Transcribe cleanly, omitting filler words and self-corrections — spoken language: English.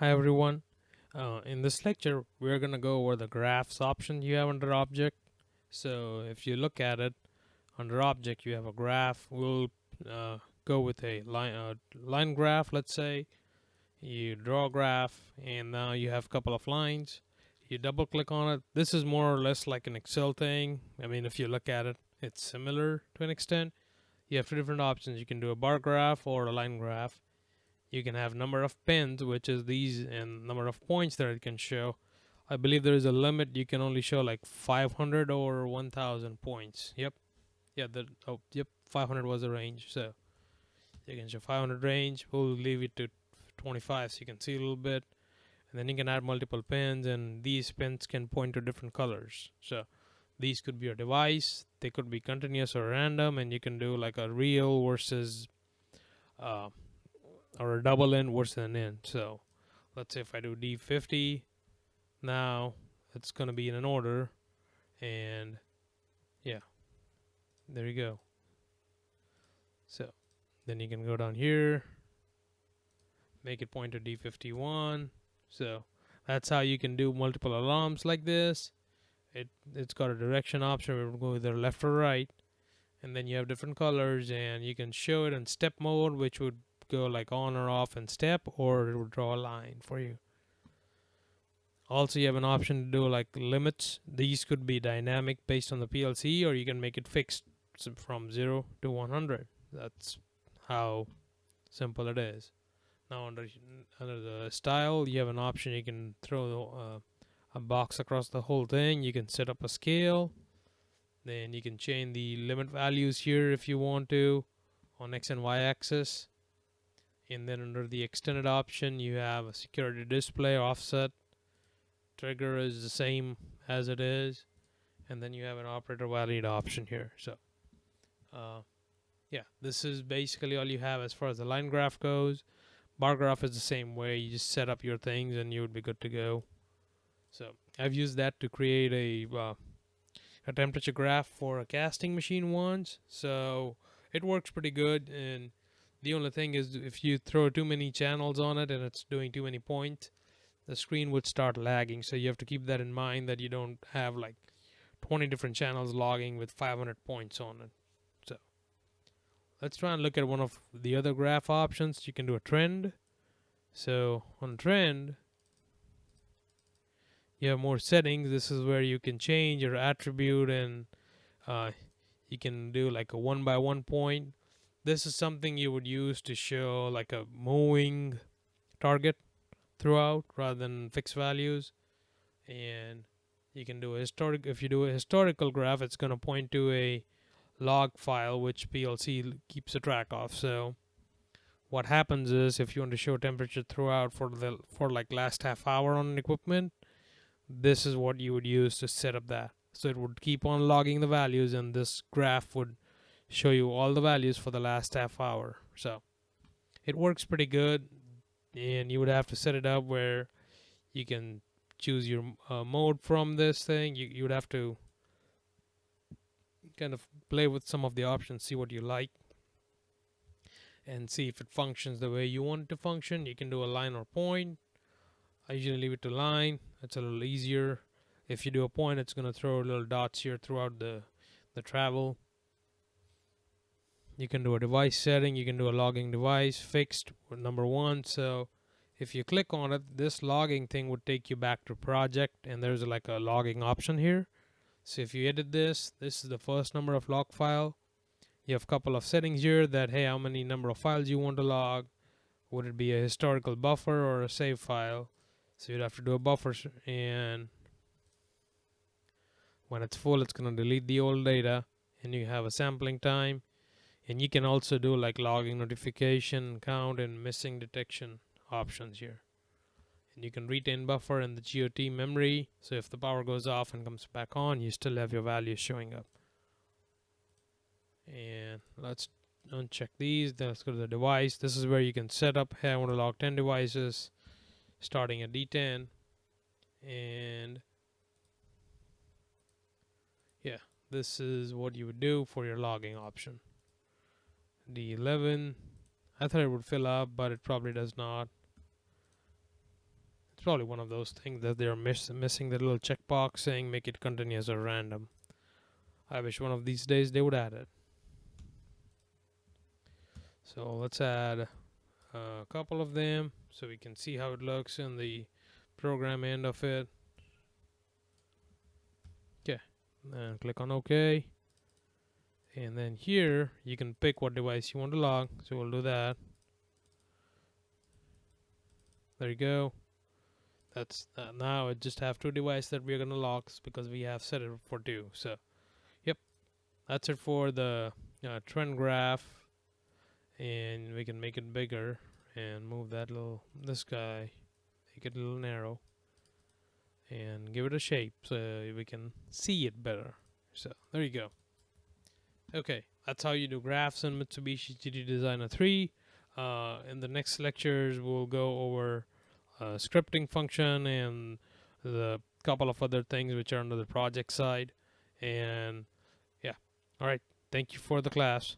Hi everyone. In this lecture, we're going to go over the graphs option you have under object. So if you look at it, under object you have a graph. We'll go with a line graph. Let's say you draw a graph and now you have a couple of lines. You double click on it. This is more or less like an Excel thing. I mean, if you look at it, it's similar to an extent. You have two different options. You can do a bar graph or a line graph. You can have number of pins, which is these, and number of points that it can show. I believe there is a limit. You can only show like 500 or 1000 points. Yep. Yeah, 500 was the range. So you can show 500 range. We'll leave it to 25 so you can see a little bit. And then you can add multiple pins, and these pins can point to different colors. So these could be your device. They could be continuous or random, and you can do like a real versus uh, or a double in versus an in. So let's say if I do D50, now it's going to be in an order, and yeah, there you go. So then you can go down here, make it point to D51. So that's how you can do multiple alarms like this. It's got a direction option. We'll go either left or right, and then you have different colors, and you can show it in step mode, which would go like on or off in step, or it would draw a line for you. Also, you have an option to do like limits. These could be dynamic based on the PLC, or you can make it fixed from 0 to 100. That's how simple it is. Now, under the style, you have an option. You can throw a box across the whole thing. You can set up a scale. Then you can change the limit values here if you want to on X and Y axis. And then under the extended option, you have a security display offset. Trigger is the same as it is, and then you have an operator valid option here. So yeah, this is basically all you have as far as the line graph goes. Bar graph is the same way. You just set up your things and you would be good to go. So I've used that to create a temperature graph for a casting machine once, so it works pretty good. And the only thing is, if you throw too many channels on it and it's doing too many points, the screen would start lagging. So you have to keep that in mind, that you don't have like 20 different channels logging with 500 points on it. So let's try and look at one of the other graph options. You can do a trend. So on trend, you have more settings. This is where you can change your attribute, and you can do like a 1 by 1 point. This is something you would use to show like a moving target throughout rather than fixed values. And you can do a historic. If you do a historical graph, it's going to point to a log file which PLC keeps a track of. So what happens is, if you want to show temperature throughout for like last half hour on an equipment, this is what you would use to set up that. So it would keep on logging the values, and this graph would show you all the values for the last half hour. So it works pretty good, and you would have to set it up where you can choose your mode from this thing. You would have to kind of play with some of the options, see what you like, and see if it functions the way you want it to function. You can do a line or point. I usually leave it to line. It's a little easier. If you do a point, it's going to throw little dots here throughout the travel. You can do a device setting. You can do a logging device fixed number 1. So if you click on it, this logging thing would take you back to project, and there's like a logging option here. So if you edit this is the first number of log file. You have a couple of settings here that, hey, how many number of files you want to log. Would it be a historical buffer or a save file? So you'd have to do a buffer, and when it's full, it's going to delete the old data, and you have a sampling time. And you can also do like logging notification, count, and missing detection options here. And you can retain buffer in the GOT memory, so if the power goes off and comes back on, you still have your values showing up. And let's uncheck these. Then let's go to the device. This is where you can set up, hey, I want to log 10 devices starting at D10. And yeah, this is what you would do for your logging option. D11, I thought it would fill up, but it probably does not. It's probably one of those things that they're missing the little checkbox saying make it continuous or random. I wish one of these days they would add it. So let's add a couple of them so we can see how it looks in the program end of it. Okay, and click on OK. And then here you can pick what device you want to log, so we'll do that. There you go. That's now it just have 2 devices that we're gonna log because we have set it for 2. So yep, that's it for the trend graph, and we can make it bigger and move this guy, make it a little narrow, and give it a shape so we can see it better. So there you go. Okay, that's how you do graphs in Mitsubishi GT Designer 3. In the next lectures, we'll go over scripting function and the couple of other things which are under the project side. And yeah, all right. Thank you for the class.